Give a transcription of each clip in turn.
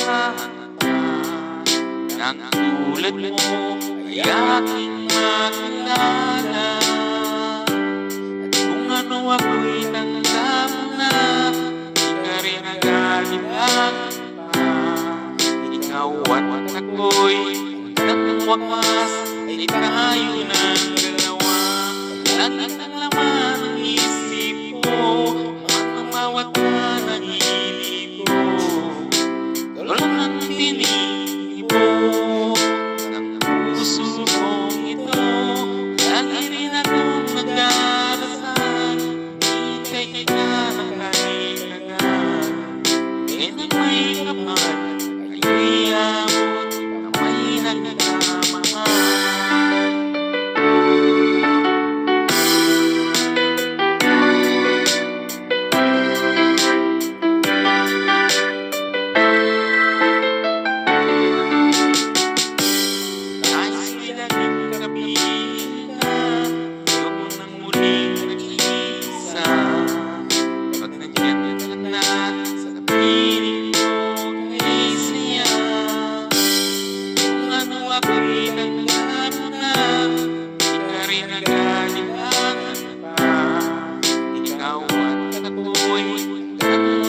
asahan ka ng tulad mo ay aking makilala. At kung ano ako'y tanggap na, di ka rin nag-alilangan pa. Ikaw at ako'y hanggang wakas ay tayo ng dalawa. Langit ang laman ng isip ko, ang bawat panaginip ko. Ikaw lang ang tinibo ng puso kong ito. Lagi rin akong nagdarasal, hintay ka ng kahilingan. Ngayon ang may kapal, kayo'y abot na may nagkamahal.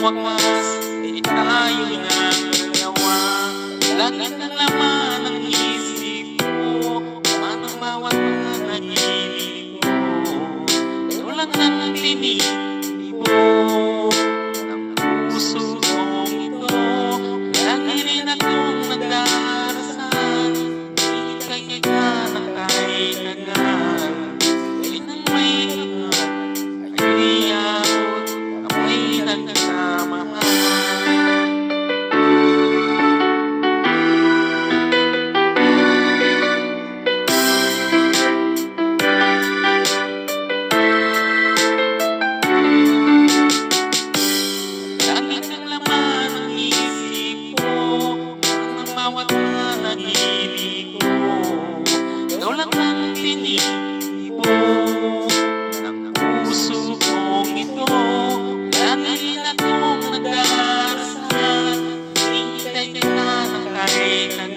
Wakas, di tayo ng dalawa. Langit ang laman ng isip ko, man ang bawat panaginip ko. Ikaw lang ang tinibo ng puso kong ito. Lagi rin akong nagdarasal, hintay ka ng kahilingan. Ngayon ang may kapal, ayo'y abot na may nagkamahal. Langit ang laman ng isip ko, ang bawat panaginip ko. Ikaw lang ang tinibo ng puso kong ito. Lagi rin akong nagdarasal, hintay ka ng kahilingan.